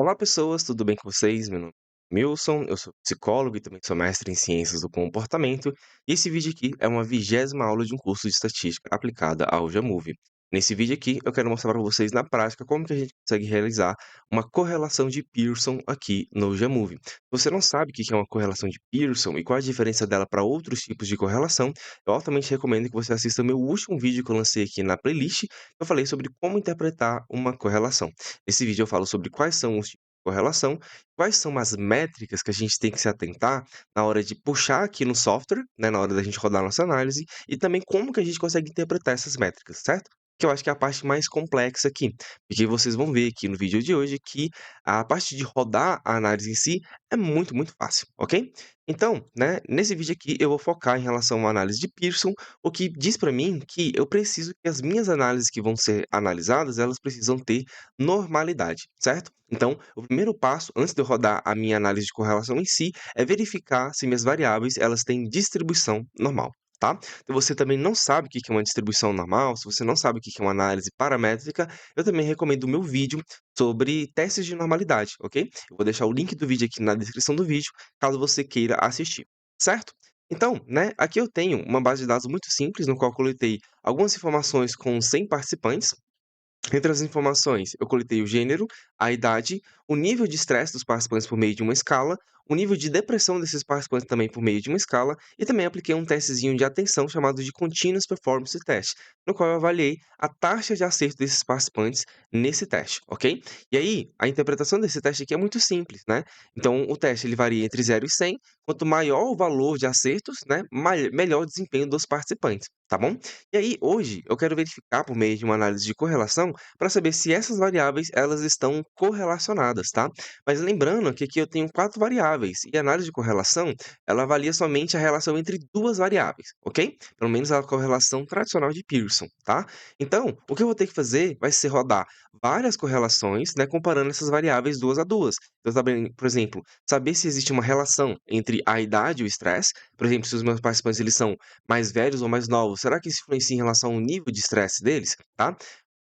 Olá pessoas, tudo bem com vocês? Meu nome é Milson, eu sou psicólogo e também sou mestre em ciências do comportamento, e esse vídeo aqui é uma 20ª aula de um curso de estatística aplicada ao Jamovie. Nesse vídeo aqui, eu quero mostrar para vocês na prática como que a gente consegue realizar uma correlação de Pearson aqui no Jamovie. Se você não sabe o que é uma correlação de Pearson e qual a diferença dela para outros tipos de correlação, eu altamente recomendo que você assista o meu último vídeo que eu lancei aqui na playlist. Eu falei sobre como interpretar uma correlação. Nesse vídeo eu falo sobre quais são os tipos de correlação, quais são as métricas que a gente tem que se atentar na hora de puxar aqui no software, né, na hora da gente rodar nossa análise, e também como que a gente consegue interpretar essas métricas, certo? Que eu acho que é a parte mais complexa aqui, porque vocês vão ver aqui no vídeo de hoje que a parte de rodar a análise em si é muito, muito fácil, ok? Então, né, nesse vídeo aqui eu vou focar em relação à análise de Pearson, o que diz para mim que eu preciso que as minhas análises que vão ser analisadas, elas precisam ter normalidade, certo? Então, o primeiro passo, antes de eu rodar a minha análise de correlação em si, é verificar se minhas variáveis elas têm distribuição normal, tá? Se você também não sabe o que que é uma distribuição normal, se você não sabe o que que é uma análise paramétrica, eu também recomendo o meu vídeo sobre testes de normalidade, ok? Eu vou deixar o link do vídeo aqui na descrição do vídeo, caso você queira assistir, certo? Então, né, aqui eu tenho uma base de dados muito simples, no qual eu coletei algumas informações com 100 participantes. Entre as informações, eu coletei o gênero, a idade, o nível de estresse dos participantes por meio de uma escala, o nível de depressão desses participantes também por meio de uma escala, e também apliquei um testezinho de atenção chamado de Continuous Performance Test, no qual eu avaliei a taxa de acerto desses participantes nesse teste, ok? E aí, a interpretação desse teste aqui é muito simples, né? Então, o teste ele varia entre 0 e 100, quanto maior o valor de acertos, né, melhor o desempenho dos participantes, tá bom? E aí, hoje, eu quero verificar por meio de uma análise de correlação para saber se essas variáveis elas estão correlacionadas, tá? Mas lembrando que aqui eu tenho 4 variáveis e a análise de correlação, ela avalia somente a relação entre 2 variáveis, ok? Pelo menos a correlação tradicional de Pearson, tá? Então, o que eu vou ter que fazer vai ser rodar várias correlações, né, comparando essas variáveis duas a duas. Então, por exemplo, saber se existe uma relação entre a idade e o estresse. Por exemplo, se os meus participantes eles são mais velhos ou mais novos, será que isso influencia em relação ao nível de estresse deles, tá?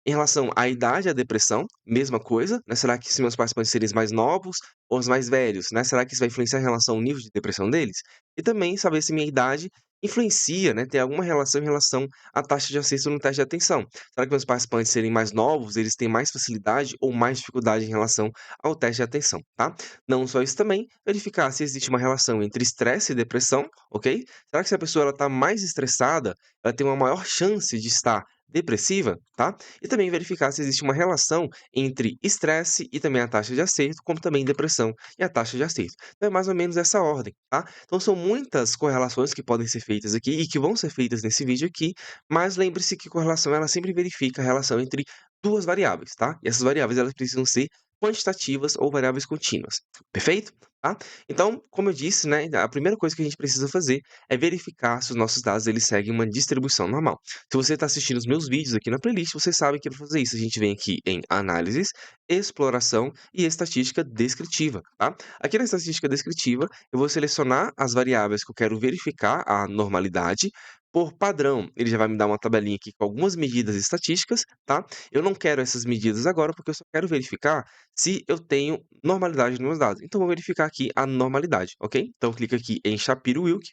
Em relação à idade e à depressão, mesma coisa, né, será que se meus participantes serem mais novos ou os mais velhos, né, será que isso vai influenciar em relação ao nível de depressão deles? E também saber se minha idade influencia, né, tem alguma relação em relação à taxa de acesso no teste de atenção. Será que meus participantes serem mais novos, eles têm mais facilidade ou mais dificuldade em relação ao teste de atenção, tá? Não só isso também, verificar se existe uma relação entre estresse e depressão, ok? Será que se a pessoa ela está mais estressada, ela tem uma maior chance de estar depressiva, tá? E também verificar se existe uma relação entre estresse e também a taxa de acerto, como também depressão e a taxa de acerto. Então é mais ou menos essa ordem, tá? Então são muitas correlações que podem ser feitas aqui e que vão ser feitas nesse vídeo aqui, mas lembre-se que correlação ela sempre verifica a relação entre duas variáveis, tá? E essas variáveis elas precisam ser quantitativas ou variáveis contínuas, perfeito? Tá? Então, como eu disse, né, a primeira coisa que a gente precisa fazer é verificar se os nossos dados eles seguem uma distribuição normal. Se você está assistindo os meus vídeos aqui na playlist, você sabe que para fazer isso a gente vem aqui em análises, exploração e estatística descritiva, tá? Aqui na estatística descritiva, eu vou selecionar as variáveis que eu quero verificar a normalidade. Por padrão, ele já vai me dar uma tabelinha aqui com algumas medidas estatísticas, tá? Eu não quero essas medidas agora porque eu só quero verificar se eu tenho normalidade nos meus dados. Então, vou verificar aqui a normalidade, ok? Então, clica aqui em Shapiro-Wilk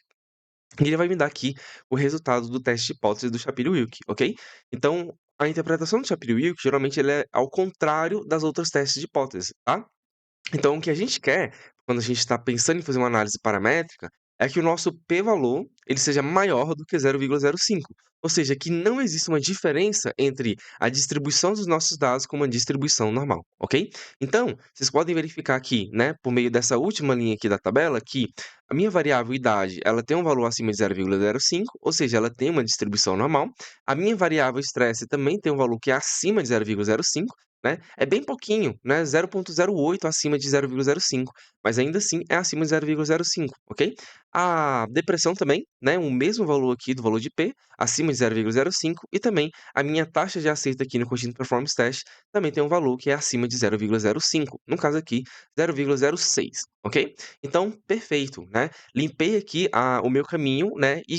e ele vai me dar aqui o resultado do teste de hipótese do Shapiro-Wilk, ok? Então, a interpretação do Shapiro-Wilk, geralmente, ele é ao contrário das outras testes de hipótese, tá? Então, o que a gente quer, quando a gente está pensando em fazer uma análise paramétrica, é que o nosso p-valor ele seja maior do que 0,05. Ou seja, que não exista uma diferença entre a distribuição dos nossos dados com uma distribuição normal, ok? Então, vocês podem verificar aqui, né, por meio dessa última linha aqui da tabela, que a minha variável idade, ela tem um valor acima de 0,05, ou seja, ela tem uma distribuição normal. A minha variável estresse também tem um valor que é acima de 0,05, né? É bem pouquinho, né? 0,08 acima de 0,05, mas ainda assim é acima de 0,05, ok? A depressão também, né? O mesmo valor aqui do valor de P, acima de 0,05, e também a minha taxa de acerto aqui no Continuous Performance Test também tem um valor que é acima de 0,05, no caso aqui 0,06, ok? Então, perfeito, né? Limpei aqui o meu caminho, né? E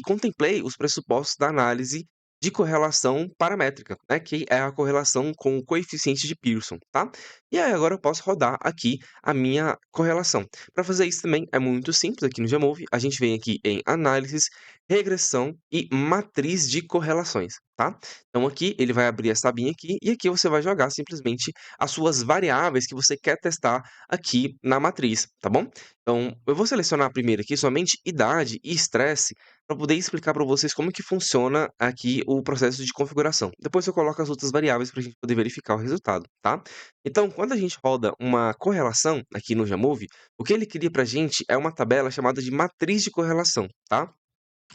contemplei os pressupostos da análise de correlação paramétrica, né, que é a correlação com o coeficiente de Pearson, tá? E aí agora eu posso rodar aqui a minha correlação. Para fazer isso também é muito simples aqui no Jamove, a gente vem aqui em análises, regressão e matriz de correlações, tá? Então aqui ele vai abrir essa abinha aqui e aqui você vai jogar simplesmente as suas variáveis que você quer testar aqui na matriz, tá bom? Então eu vou selecionar primeiro aqui somente idade e estresse para poder explicar para vocês como que funciona aqui o processo de configuração. Depois eu coloco as outras variáveis para a gente poder verificar o resultado, tá? Então, quando a gente roda uma correlação aqui no Jamove, o que ele cria para a gente é uma tabela chamada de matriz de correlação, tá?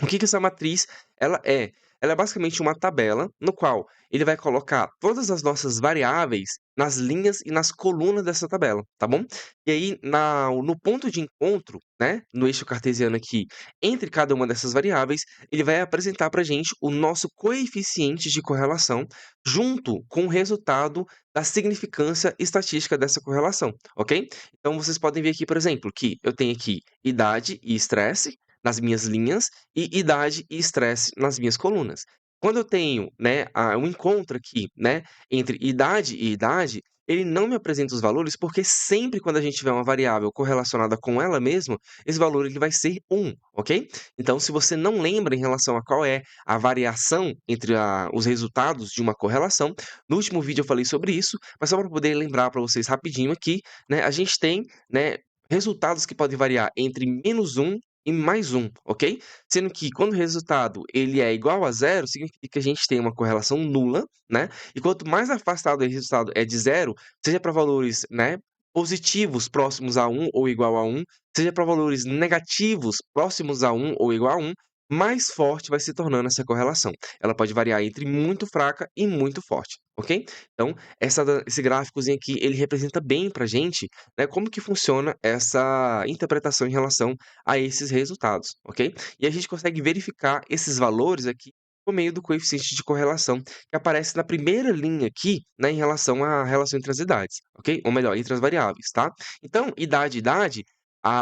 O que que essa matriz ela é? Ela é basicamente uma tabela no qual ele vai colocar todas as nossas variáveis nas linhas e nas colunas dessa tabela, tá bom? E aí no ponto de encontro, né, no eixo cartesiano aqui, entre cada uma dessas variáveis, ele vai apresentar para a gente o nosso coeficiente de correlação junto com o resultado da significância estatística dessa correlação, ok? Então vocês podem ver aqui, por exemplo, que eu tenho aqui idade e estresse nas minhas linhas e idade e estresse nas minhas colunas. Quando eu tenho, né, um encontro aqui, né, entre idade e idade, ele não me apresenta os valores, porque sempre quando a gente tiver uma variável correlacionada com ela mesma, esse valor ele vai ser 1, ok? Então, se você não lembra em relação a qual é a variação entre os resultados de uma correlação, no último vídeo eu falei sobre isso, mas só para poder lembrar para vocês rapidinho aqui, né, a gente tem, né, resultados que podem variar entre -1 e mais um, ok? Sendo que quando o resultado ele é igual a zero, significa que a gente tem uma correlação nula, né? E quanto mais afastado esse resultado é de zero, seja para valores, né, positivos próximos a um ou igual a um, seja para valores negativos próximos a um ou igual a um, mais forte vai se tornando essa correlação. Ela pode variar entre muito fraca e muito forte, ok? Então, esse gráficozinho aqui, ele representa bem para gente, né, como que funciona essa interpretação em relação a esses resultados, ok? E a gente consegue verificar esses valores aqui por meio do coeficiente de correlação que aparece na primeira linha aqui, né, em relação à relação entre as idades, ok? Ou melhor, entre as variáveis, tá? Então, idade,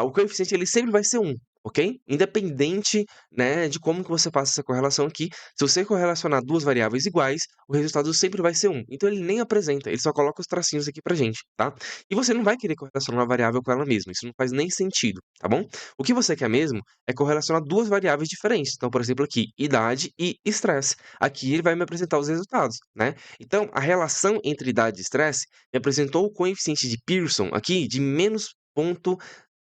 o coeficiente ele sempre vai ser 1, ok? Independente, né, de como que você faça essa correlação aqui, se você correlacionar duas variáveis iguais, o resultado sempre vai ser 1. Então ele nem apresenta, ele só coloca os tracinhos aqui pra gente, tá? E você não vai querer correlacionar uma variável com ela mesma, isso não faz nem sentido, tá bom? O que você quer mesmo é correlacionar duas variáveis diferentes. Então, por exemplo, aqui, idade e estresse. Aqui ele vai me apresentar os resultados, né? Então, a relação entre idade e estresse me apresentou o coeficiente de Pearson aqui de menos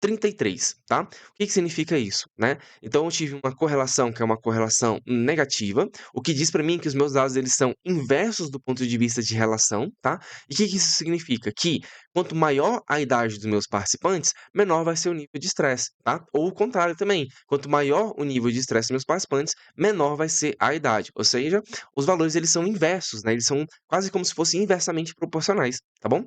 0,33, tá? O que que significa isso, né? Então, eu tive uma correlação que é uma correlação negativa, o que diz para mim que os meus dados eles são inversos do ponto de vista de relação, tá? E o que que isso significa? Que quanto maior a idade dos meus participantes, menor vai ser o nível de estresse, tá? Ou o contrário também, quanto maior o nível de estresse dos meus participantes, menor vai ser a idade. Ou seja, os valores eles são inversos, né? Eles são quase como se fossem inversamente proporcionais, tá bom?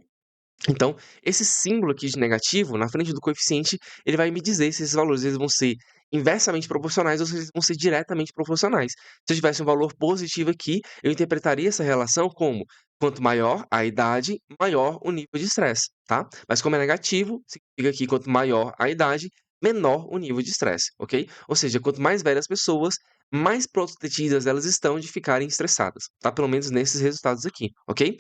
Então, esse símbolo aqui de negativo, na frente do coeficiente, ele vai me dizer se esses valores eles vão ser inversamente proporcionais ou se eles vão ser diretamente proporcionais. Se eu tivesse um valor positivo aqui, eu interpretaria essa relação como quanto maior a idade, maior o nível de estresse, tá? Mas como é negativo, significa que quanto maior a idade, menor o nível de estresse, ok? Ou seja, quanto mais velhas as pessoas, mais protegidas elas estão de ficarem estressadas, tá? Pelo menos nesses resultados aqui, ok?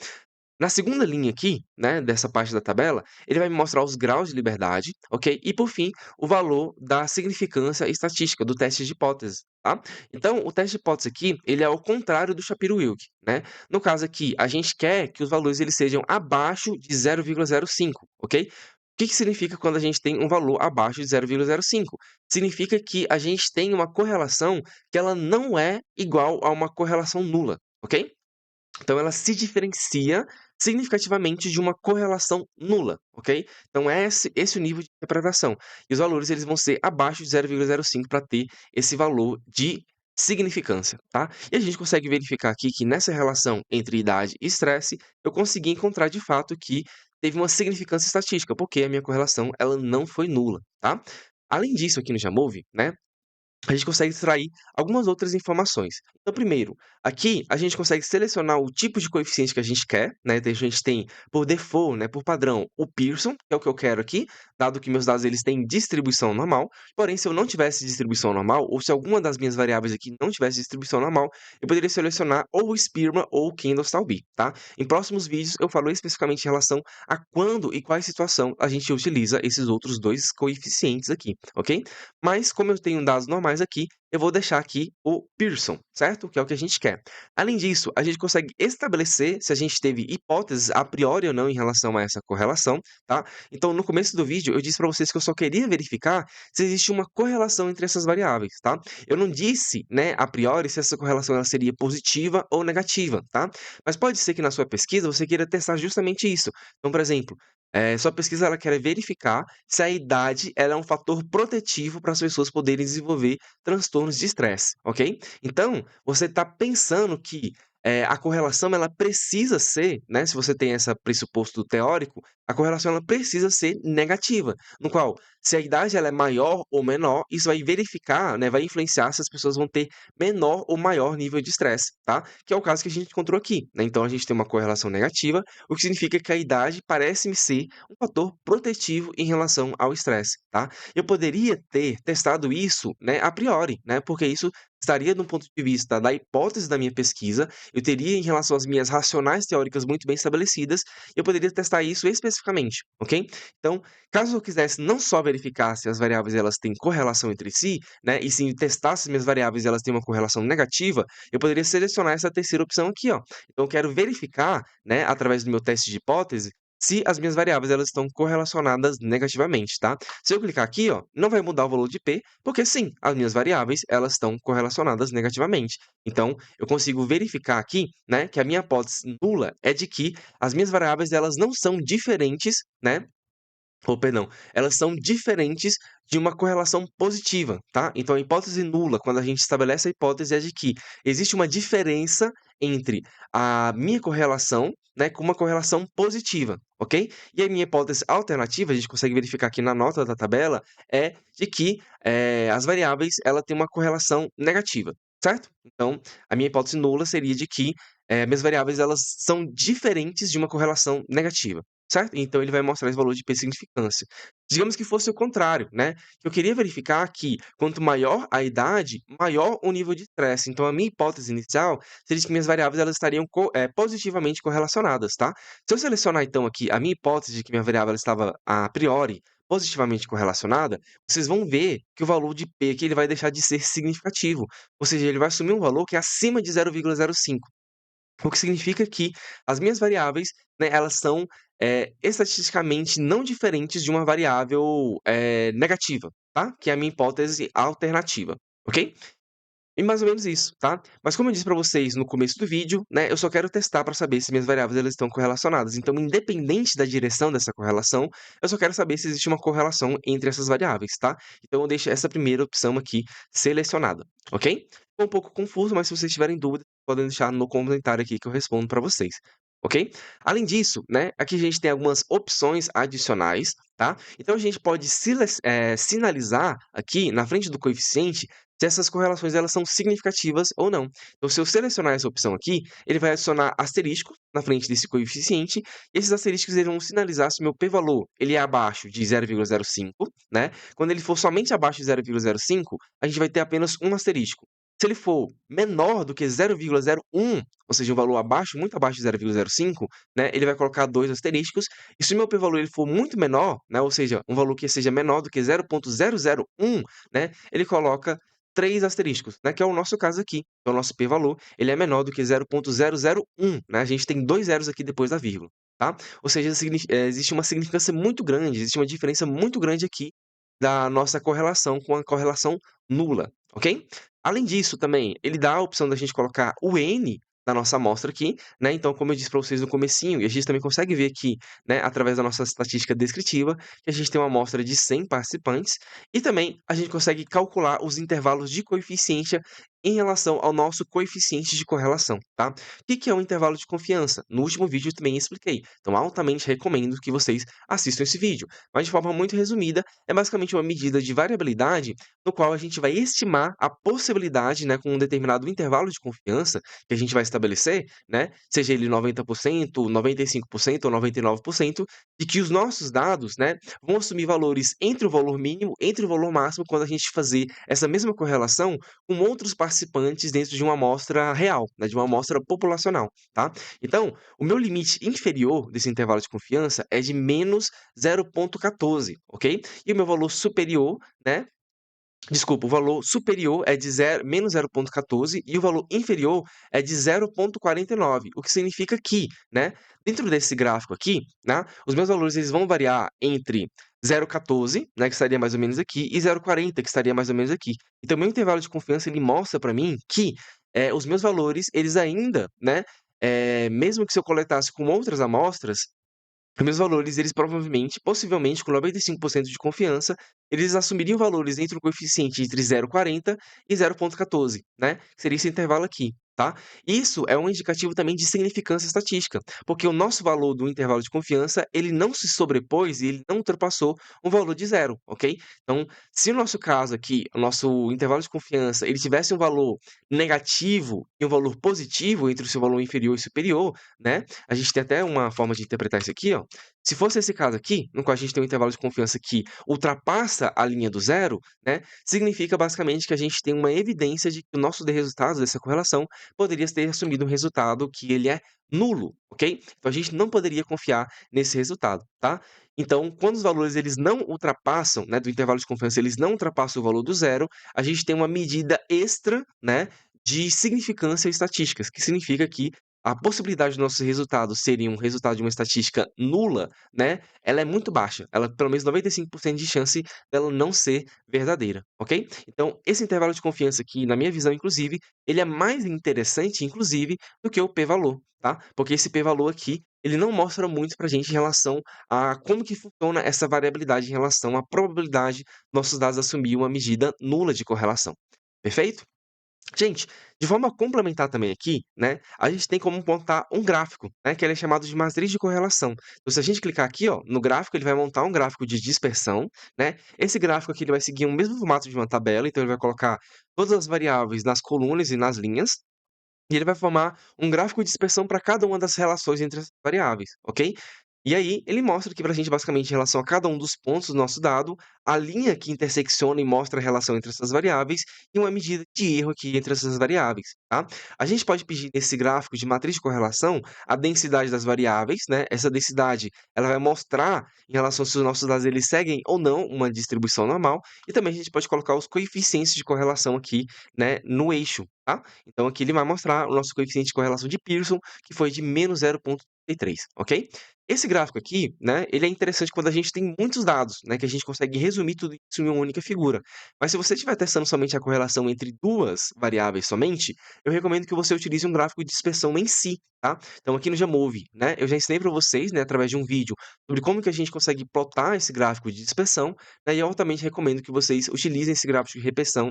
Na segunda linha aqui, né, dessa parte da tabela, ele vai me mostrar os graus de liberdade, ok? E por fim, o valor da significância estatística do teste de hipótese, tá? Então, o teste de hipótese aqui, ele é ao contrário do Shapiro-Wilk, né? No caso aqui, a gente quer que os valores eles sejam abaixo de 0,05, ok? O que que significa quando a gente tem um valor abaixo de 0,05? Significa que a gente tem uma correlação que ela não é igual a uma correlação nula, ok? Então ela se diferencia significativamente de uma correlação nula, ok? Então é esse o nível de interpretação. E os valores eles vão ser abaixo de 0,05 para ter esse valor de significância, tá? E a gente consegue verificar aqui que nessa relação entre idade e estresse, eu consegui encontrar de fato que teve uma significância estatística, porque a minha correlação ela não foi nula, tá? Além disso aqui no Jamove, né, a gente consegue extrair algumas outras informações. Então, primeiro, aqui a gente consegue selecionar o tipo de coeficiente que a gente quer, né? Então, a gente tem por default, né, por padrão, o Pearson, que é o que eu quero aqui, dado que meus dados eles têm distribuição normal. Porém, se eu não tivesse distribuição normal, ou se alguma das minhas variáveis aqui não tivesse distribuição normal, eu poderia selecionar ou o Spearman ou o Kendall-Talby, tá? Em próximos vídeos eu falo especificamente em relação a quando e qual situação a gente utiliza esses outros dois coeficientes aqui, ok? Mas como eu tenho dados normais aqui, eu vou deixar aqui o Pearson, certo? Que é o que a gente quer. Além disso, a gente consegue estabelecer se a gente teve hipóteses a priori ou não em relação a essa correlação, tá? Então, no começo do vídeo, eu disse para vocês que eu só queria verificar se existe uma correlação entre essas variáveis, tá? Eu não disse, né, a priori, se essa correlação ela seria positiva ou negativa, tá? Mas pode ser que na sua pesquisa você queira testar justamente isso. Então, por exemplo, sua pesquisa ela quer verificar se a idade ela é um fator protetivo para as pessoas poderem desenvolver transtornos de estresse, ok? Então, você está pensando que a correlação ela precisa ser, né? Se você tem esse pressuposto teórico, a correlação ela precisa ser negativa, no qual se a idade ela é maior ou menor, isso vai verificar, né? Vai influenciar se as pessoas vão ter menor ou maior nível de estresse, tá? Que é o caso que a gente encontrou aqui, né? Então a gente tem uma correlação negativa, o que significa que a idade parece-me ser um fator protetivo em relação ao estresse, tá? Eu poderia ter testado isso, né, a priori, né, porque isso estaria do ponto de vista da hipótese da minha pesquisa, eu teria em relação às minhas racionais teóricas muito bem estabelecidas, eu poderia testar isso especificamente, ok? Então, caso eu quisesse não só verificar se as variáveis elas têm correlação entre si, né, e sim testar se as minhas variáveis elas têm uma correlação negativa, eu poderia selecionar essa terceira opção aqui, ó. Então eu quero verificar, né, através do meu teste de hipótese, se as minhas variáveis elas estão correlacionadas negativamente, tá? Se eu clicar aqui, ó, não vai mudar o valor de P, porque sim, as minhas variáveis elas estão correlacionadas negativamente. Então, eu consigo verificar aqui, né, que a minha hipótese nula é de que as minhas variáveis elas não são diferentes, né, ou perdão, elas são diferentes de uma correlação positiva, tá? Então a hipótese nula, quando a gente estabelece a hipótese, é de que existe uma diferença entre a minha correlação, né, com uma correlação positiva, ok? E a minha hipótese alternativa, a gente consegue verificar aqui na nota da tabela, é de que as variáveis ela tem uma correlação negativa, certo? Então, a minha hipótese nula seria de que minhas variáveis elas são diferentes de uma correlação negativa. Certo? Então ele vai mostrar esse valor de P-significância. Digamos que fosse o contrário, né, que eu queria verificar que quanto maior a idade, maior o nível de estresse. Então a minha hipótese inicial seria de que minhas variáveis elas estariam positivamente correlacionadas, tá? Se eu selecionar então aqui a minha hipótese de que minha variável ela estava a priori positivamente correlacionada, vocês vão ver que o valor de P aqui ele vai deixar de ser significativo, ou seja, ele vai assumir um valor que é acima de 0,05. O que significa que as minhas variáveis, né, elas são, estatisticamente não diferentes de uma variável, negativa, tá? Que é a minha hipótese alternativa, ok? E mais ou menos isso, tá? Mas como eu disse para vocês no começo do vídeo, né, eu só quero testar para saber se minhas variáveis elas estão correlacionadas. Então, independente da direção dessa correlação, eu só quero saber se existe uma correlação entre essas variáveis, tá? Então eu deixo essa primeira opção aqui selecionada, ok? Ficou um pouco confuso, mas se vocês tiverem dúvidas, podem deixar no comentário aqui que eu respondo para vocês, ok? Além disso, né, aqui a gente tem algumas opções adicionais, tá? Então a gente pode sinalizar aqui na frente do coeficiente se essas correlações elas são significativas ou não. Então, se eu selecionar essa opção aqui, ele vai adicionar asterisco na frente desse coeficiente, e esses asteriscos eles vão sinalizar se o meu p-valor ele é abaixo de 0,05, né? Quando ele for somente abaixo de 0,05, a gente vai ter apenas um asterisco. Se ele for menor do que 0,01, ou seja, um valor abaixo, muito abaixo de 0,05, né, ele vai colocar dois asteriscos. E se o meu p-valor ele for muito menor, né, ou seja, um valor que seja menor do que 0,001, né, ele coloca 3 asteriscos, né, que é o nosso caso aqui. Então, o nosso p-valor, ele é menor do que 0,001, né, a gente tem 2 zeros aqui depois da vírgula, tá? Ou seja, existe uma significância muito grande, existe uma diferença muito grande aqui da nossa correlação com a correlação nula, ok? Além disso também, ele dá a opção da gente colocar o N da nossa amostra aqui, né, então como eu disse para vocês no comecinho, e a gente também consegue ver aqui, né, através da nossa estatística descritiva, que a gente tem uma amostra de 100 participantes, e também a gente consegue calcular os intervalos de coeficiência em relação ao nosso coeficiente de correlação, tá? O que que é um intervalo de confiança? No último vídeo eu também expliquei, então altamente recomendo que vocês assistam esse vídeo. Mas de forma muito resumida, é basicamente uma medida de variabilidade no qual a gente vai estimar a possibilidade, né, com um determinado intervalo de confiança que a gente vai estabelecer, né, seja ele 90%, 95% ou 99%, de que os nossos dados, né, vão assumir valores entre o valor mínimo, entre o valor máximo, quando a gente fazer essa mesma correlação com outros participantes dentro de uma amostra real, né, de uma amostra populacional, tá? Então, o meu limite inferior desse intervalo de confiança é de menos 0,14, ok? E o meu valor superior, né, desculpa, o valor superior é de menos 0,14 e o valor inferior é de 0,49, o que significa que, né, dentro desse gráfico aqui, né, os meus valores eles vão variar entre 0,14, né, que estaria mais ou menos aqui, e 0,40, que estaria mais ou menos aqui. Então, meu intervalo de confiança ele mostra para mim que os meus valores, eles ainda, né, mesmo que se eu coletasse com outras amostras, os meus valores, eles provavelmente, possivelmente, com 95% de confiança, eles assumiriam valores entre o coeficiente entre 0,40 e 0,14, né, que seria esse intervalo aqui, tá. Isso é um indicativo também de significância estatística, porque o nosso valor do intervalo de confiança, ele não se sobrepôs e ele não ultrapassou um valor de zero, ok. Então, se o nosso caso aqui, o nosso intervalo de confiança, ele tivesse um valor negativo e um valor positivo entre o seu valor inferior e superior, né, a gente tem até uma forma de interpretar isso aqui, ó. Se fosse esse caso aqui, no qual a gente tem um intervalo de confiança que ultrapassa a linha do zero, né, significa basicamente que a gente tem uma evidência de que o nosso resultado dessa correlação poderia ter assumido um resultado que ele é nulo, ok? Então a gente não poderia confiar nesse resultado, tá? Então, quando os valores eles não ultrapassam, né, do intervalo de confiança, eles não ultrapassam o valor do zero, a gente tem uma medida extra, né, de significância estatísticas, que significa que a possibilidade do nosso resultado serem um resultado de uma estatística nula, né, ela é muito baixa. Ela pelo menos 95% de chance dela não ser verdadeira, ok? Então, esse intervalo de confiança aqui, na minha visão, inclusive, ele é mais interessante, inclusive, do que o p-valor, tá? Porque esse p-valor aqui, ele não mostra muito pra gente em relação a como que funciona essa variabilidade em relação à probabilidade dos nossos dados assumir uma medida nula de correlação. Perfeito? Gente, de forma complementar também aqui, né, a gente tem como montar um gráfico, né, que ele é chamado de matriz de correlação. Então, se a gente clicar aqui, ó, no gráfico, ele vai montar um gráfico de dispersão, né? Esse gráfico aqui ele vai seguir o mesmo formato de uma tabela, então ele vai colocar todas as variáveis nas colunas e nas linhas, e ele vai formar um gráfico de dispersão para cada uma das relações entre as variáveis, ok? E aí, ele mostra aqui para a gente, basicamente, em relação a cada um dos pontos do nosso dado, a linha que intersecciona e mostra a relação entre essas variáveis e uma medida de erro aqui entre essas variáveis, tá? A gente pode pedir nesse gráfico de matriz de correlação a densidade das variáveis, né? Essa densidade, ela vai mostrar em relação se os nossos dados eles seguem ou não uma distribuição normal, e também a gente pode colocar os coeficientes de correlação aqui, né, no eixo, tá? Então aqui ele vai mostrar o nosso coeficiente de correlação de Pearson, que foi de menos 0,33, ok? Esse gráfico aqui, né, ele é interessante quando a gente tem muitos dados, né, que a gente consegue resumir tudo isso em uma única figura. Mas se você estiver testando somente a correlação entre duas variáveis somente, eu recomendo que você utilize um gráfico de dispersão em si, tá? Então aqui no Jamove, né, eu já ensinei para vocês, né, através de um vídeo, sobre como que a gente consegue plotar esse gráfico de dispersão, né, e eu altamente recomendo que vocês utilizem esse gráfico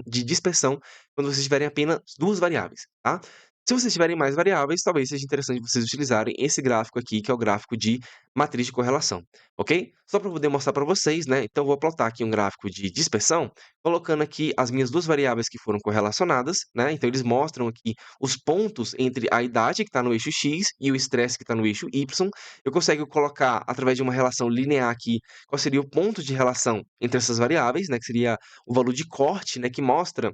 de dispersão quando vocês tiverem apenas duas variáveis, tá? Se vocês tiverem mais variáveis, talvez seja interessante vocês utilizarem esse gráfico aqui, que é o gráfico de matriz de correlação, ok? Só para poder mostrar para vocês, né? Então, eu vou plotar aqui um gráfico de dispersão, colocando aqui as minhas duas variáveis que foram correlacionadas, né? Então, eles mostram aqui os pontos entre a idade, que está no eixo X, e o estresse, que está no eixo Y. Eu consigo colocar, através de uma relação linear aqui, qual seria o ponto de relação entre essas variáveis, né? Que seria o valor de corte, né? Que mostra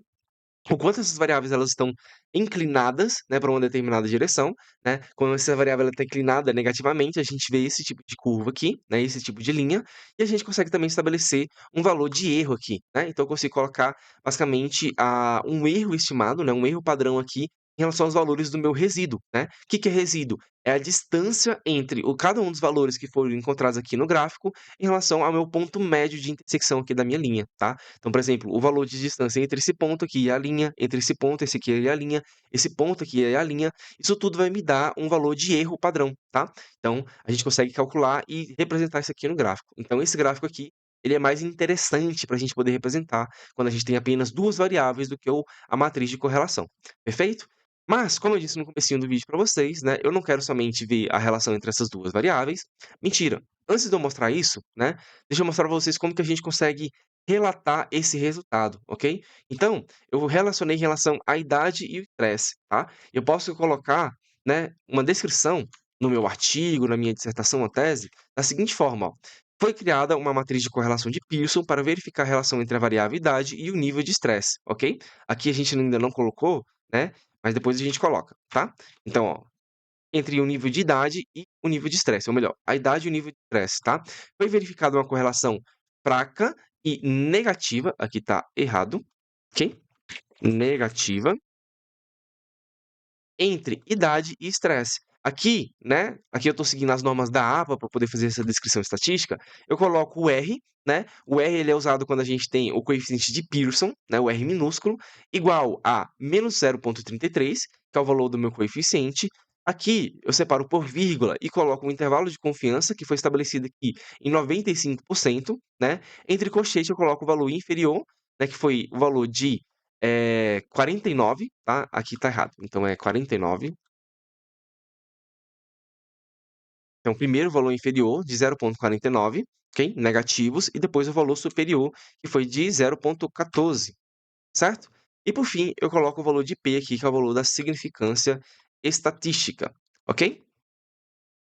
o quanto essas variáveis elas estão inclinadas, né, para uma determinada direção, né? Quando essa variável ela está inclinada negativamente, a gente vê esse tipo de curva aqui, né, esse tipo de linha, e a gente consegue também estabelecer um valor de erro aqui, né? Então eu consigo colocar basicamente um erro estimado, né, um erro padrão aqui em relação aos valores do meu resíduo, né? O que que é resíduo? É a distância entre cada um dos valores que foram encontrados aqui no gráfico em relação ao meu ponto médio de intersecção aqui da minha linha, tá? Então, por exemplo, o valor de distância entre esse ponto aqui e a linha, entre esse ponto, esse aqui e a linha, esse ponto aqui e a linha, isso tudo vai me dar um valor de erro padrão, tá? Então, a gente consegue calcular e representar isso aqui no gráfico. Então, esse gráfico aqui ele é mais interessante para a gente poder representar quando a gente tem apenas 2 variáveis do que a matriz de correlação, perfeito? Mas, como eu disse no comecinho do vídeo para vocês, né, eu não quero somente ver a relação entre essas 2 variáveis. Mentira, antes de eu mostrar isso, né, deixa eu mostrar para vocês como que a gente consegue relatar esse resultado, ok? Então, eu relacionei em relação à idade e o estresse, tá? Eu posso colocar, né, uma descrição no meu artigo, na minha dissertação ou tese, da seguinte forma, ó: foi criada uma matriz de correlação de Pearson para verificar a relação entre a variável idade e o nível de estresse, ok? Aqui a gente ainda não colocou, né, mas depois a gente coloca, tá? Então, ó, entre o nível de idade e o nível de estresse, ou melhor, a idade e o nível de estresse, tá? Foi verificada uma correlação fraca e negativa, aqui tá errado, ok? Negativa entre idade e estresse. Aqui, né, aqui eu estou seguindo as normas da APA para poder fazer essa descrição estatística, eu coloco o R, né, o R ele é usado quando a gente tem o coeficiente de Pearson, né, o R minúsculo, igual a menos 0,33, que é o valor do meu coeficiente. Aqui eu separo por vírgula e coloco um intervalo de confiança, que foi estabelecido aqui em 95%, né, entre colchete eu coloco o valor inferior, né, que foi o valor de 49, tá? Aqui tá errado, então é 49. Então, primeiro o valor inferior de 0,49, ok? Negativos, e depois o valor superior, que foi de 0,14, certo? E por fim, eu coloco o valor de P aqui, que é o valor da significância estatística, ok?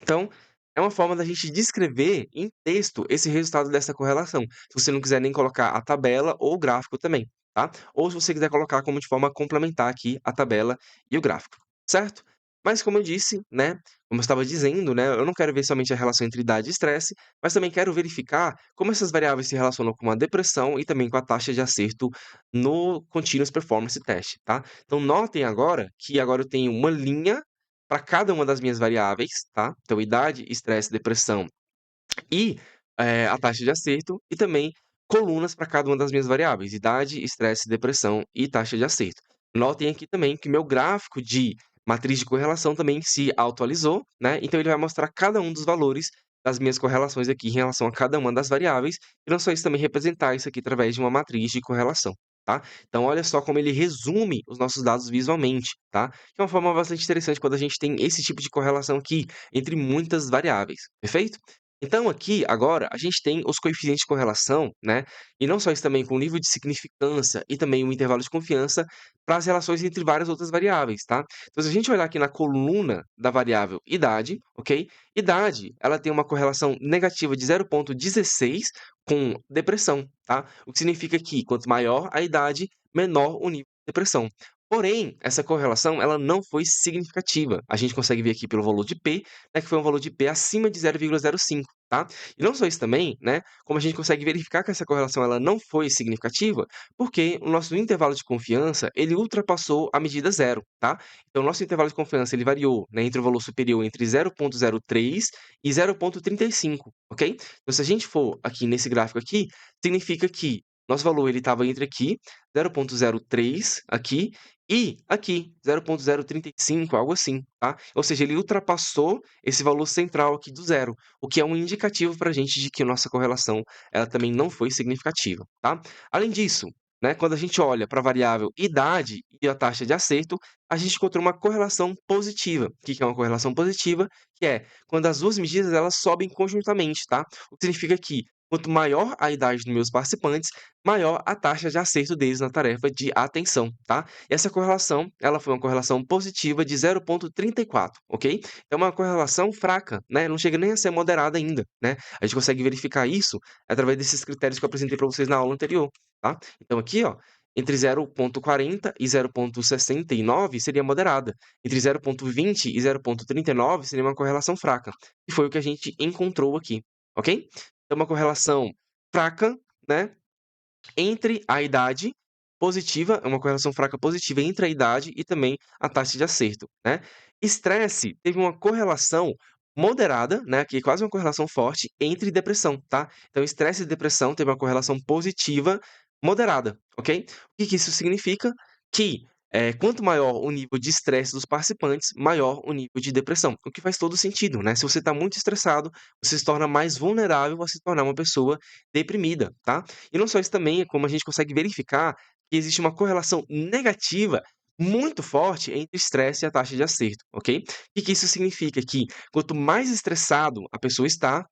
Então, é uma forma da gente descrever em texto esse resultado dessa correlação, se você não quiser nem colocar a tabela ou o gráfico também, tá? Ou se você quiser colocar como de forma complementar aqui a tabela e o gráfico, certo? Mas como eu disse, né, como eu estava dizendo, né, eu não quero ver somente a relação entre idade e estresse, mas também quero verificar como essas variáveis se relacionam com a depressão e também com a taxa de acerto no Continuous Performance Test, tá? Então notem agora que agora eu tenho uma linha para cada uma das minhas variáveis, tá? Então, idade, estresse, depressão e a taxa de acerto, e também colunas para cada uma das minhas variáveis: idade, estresse, depressão e taxa de acerto. Notem aqui também que meu gráfico de matriz de correlação também se atualizou, né? Então, ele vai mostrar cada um dos valores das minhas correlações aqui em relação a cada uma das variáveis, e não só isso, também representar isso aqui através de uma matriz de correlação, tá? Então, olha só como ele resume os nossos dados visualmente, tá? Que é uma forma bastante interessante quando a gente tem esse tipo de correlação aqui entre muitas variáveis, perfeito? Então aqui, agora, a gente tem os coeficientes de correlação, né, e não só isso também com o nível de significância e também o intervalo de confiança para as relações entre várias outras variáveis, tá? Então se a gente olhar aqui na coluna da variável idade, ok? Idade, ela tem uma correlação negativa de 0,16 com depressão, tá? O que significa que quanto maior a idade, menor o nível de depressão. Porém, essa correlação ela não foi significativa. A gente consegue ver aqui pelo valor de P, né, que foi um valor de P acima de 0,05, tá? E não só isso também, né, como a gente consegue verificar que essa correlação ela não foi significativa, porque o nosso intervalo de confiança, ele ultrapassou a medida zero, tá? Então o nosso intervalo de confiança, ele variou, né, entre o valor superior entre 0,03 e 0,35, ok? Então se a gente for aqui nesse gráfico aqui, significa que nosso valor ele estava entre aqui, 0,03 aqui, e aqui, 0,035, algo assim, tá? Ou seja, ele ultrapassou esse valor central aqui do zero, o que é um indicativo para a gente de que nossa correlação ela também não foi significativa, tá? Além disso, né, quando a gente olha para a variável idade e a taxa de acerto, a gente encontrou uma correlação positiva. O que que é uma correlação positiva? Que é quando as duas medidas elas sobem conjuntamente, tá? O que significa que quanto maior a idade dos meus participantes, maior a taxa de acerto deles na tarefa de atenção, tá? E essa correlação, ela foi uma correlação positiva de 0,34, ok? É uma correlação fraca, né? Não chega nem a ser moderada ainda, né? A gente consegue verificar isso através desses critérios que eu apresentei para vocês na aula anterior, tá? Então aqui, ó, entre 0,40 e 0,69 seria moderada. Entre 0,20 e 0,39 seria uma correlação fraca. E foi o que a gente encontrou aqui, ok? Então uma correlação fraca, né? Entre a idade positiva, é uma correlação fraca positiva entre a idade e também a taxa de acerto, né. Estresse teve uma correlação moderada, né, que é quase uma correlação forte, entre depressão, tá. Então estresse e depressão teve uma correlação positiva moderada, ok. O que que isso significa? Que quanto maior o nível de estresse dos participantes, maior o nível de depressão, o que faz todo sentido, né. Se você está muito estressado, você se torna mais vulnerável a se tornar uma pessoa deprimida, tá. E não só isso também, é como a gente consegue verificar que existe uma correlação negativa muito forte entre estresse e a taxa de acerto, ok. O que que isso significa? Que quanto mais estressado a pessoa está,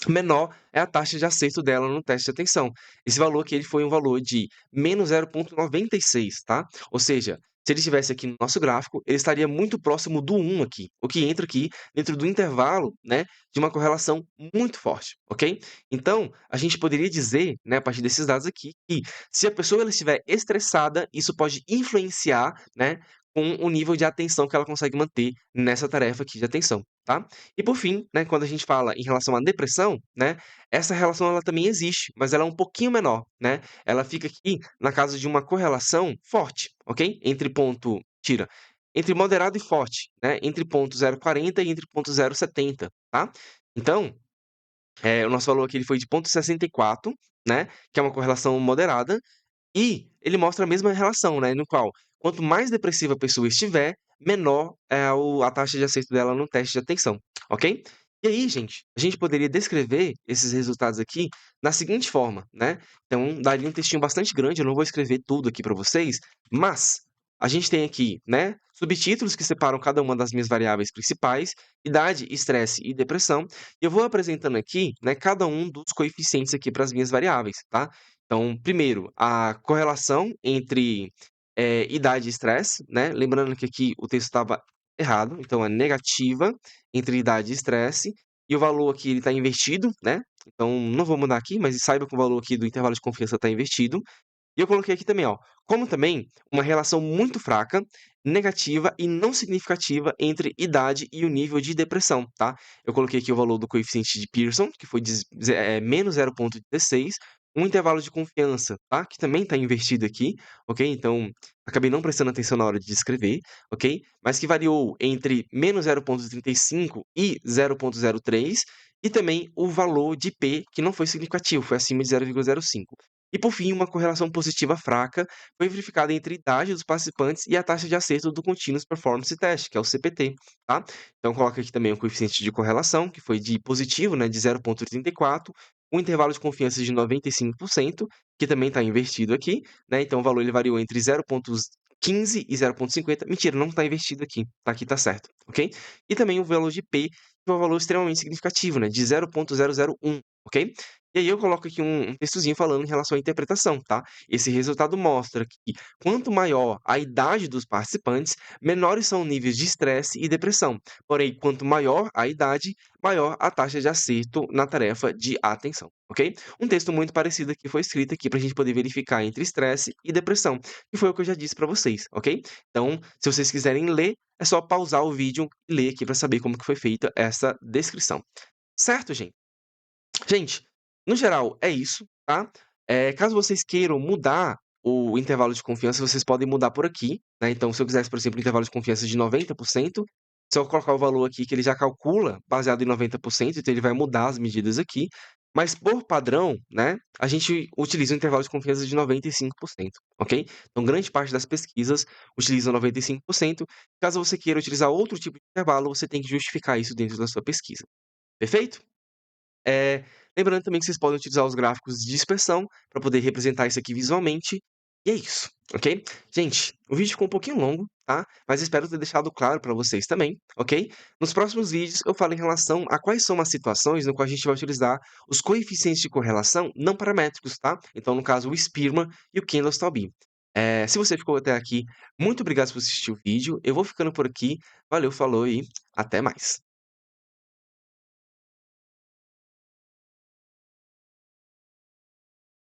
menor é a taxa de acerto dela no teste de atenção. Esse valor aqui ele foi um valor de menos 0,96, tá. Ou seja, se ele estivesse aqui no nosso gráfico, ele estaria muito próximo do 1 aqui, o que entra aqui dentro do intervalo, né, de uma correlação muito forte, ok. Então, a gente poderia dizer, né, a partir desses dados aqui, que se a pessoa ela estiver estressada, isso pode influenciar, né, com o nível de atenção que ela consegue manter nessa tarefa aqui de atenção, tá. E por fim, né, quando a gente fala em relação à depressão, né, essa relação ela também existe, mas ela é um pouquinho menor, né. Ela fica aqui na casa de uma correlação forte, ok? Entre moderado e forte, né, entre 0,040 e entre 0,070, tá. Então, o nosso valor aqui ele foi de 0,64, né, que é uma correlação moderada, e ele mostra a mesma relação, né, no qual quanto mais depressiva a pessoa estiver, menor é a taxa de acerto dela no teste de atenção, ok? E aí, gente, a gente poderia descrever esses resultados aqui na seguinte forma, né? Então, daria um textinho bastante grande, eu não vou escrever tudo aqui para vocês, mas a gente tem aqui, né, subtítulos que separam cada uma das minhas variáveis principais, idade, estresse e depressão, e eu vou apresentando aqui, né, cada um dos coeficientes aqui para as minhas variáveis, tá? Então, primeiro, a correlação entre, idade e estresse, né, lembrando que aqui o texto estava errado, então é negativa entre idade e estresse, e o valor aqui ele está invertido, né, então não vou mudar aqui, mas saiba que o valor aqui do intervalo de confiança está invertido. E eu coloquei aqui também, ó, como também uma relação muito fraca, negativa e não significativa entre idade e o nível de depressão, tá? Eu coloquei aqui o valor do coeficiente de Pearson, que foi menos 0,16, um intervalo de confiança, tá? Que também está invertido aqui, ok? Então, acabei não prestando atenção na hora de escrever, ok? Mas que variou entre menos 0,35 e 0,03, e também o valor de P, que não foi significativo, foi acima de 0,05. E por fim, uma correlação positiva fraca foi verificada entre a idade dos participantes e a taxa de acerto do Continuous Performance Test, que é o CPT, tá? Então coloca aqui também o coeficiente de correlação, que foi de positivo, né, de 0,84, um intervalo de confiança de 95%, que também está invertido aqui, né? Então o valor ele variou entre 0,15 e 0,50. Mentira, não está invertido aqui, tá? Aqui tá certo, ok? E também o valor de P, que é um valor extremamente significativo, né, de 0,001, ok? E aí eu coloco aqui um textozinho falando em relação à interpretação, tá? Esse resultado mostra que quanto maior a idade dos participantes, menores são os níveis de estresse e depressão. Porém, quanto maior a idade, maior a taxa de acerto na tarefa de atenção, ok? Um texto muito parecido aqui foi escrito aqui para a gente poder verificar entre estresse e depressão, que foi o que eu já disse para vocês, ok? Então, se vocês quiserem ler, é só pausar o vídeo e ler aqui para saber como que foi feita essa descrição. Certo, gente? Gente, no geral é isso, tá. Caso vocês queiram mudar o intervalo de confiança, vocês podem mudar por aqui, né. Então se eu quisesse, por exemplo, um intervalo de confiança de 90%, se eu colocar o valor aqui que ele já calcula baseado em 90%, então ele vai mudar as medidas aqui, mas por padrão, né, a gente utiliza um intervalo de confiança de 95%, ok. Então grande parte das pesquisas utilizam 95%. Caso você queira utilizar outro tipo de intervalo, você tem que justificar isso dentro da sua pesquisa. Perfeito? Eh, lembrando também que vocês podem utilizar os gráficos de dispersão para poder representar isso aqui visualmente, e é isso, ok? Gente, o vídeo ficou um pouquinho longo, tá? Mas espero ter deixado claro para vocês também, ok? Nos próximos vídeos eu falo em relação a quais são as situações no qual a gente vai utilizar os coeficientes de correlação não paramétricos, tá? Então, no caso, o Spearman e o Kendall-Staubin. Se você ficou até aqui, muito obrigado por assistir o vídeo. Eu vou ficando por aqui. Valeu, falou e até mais.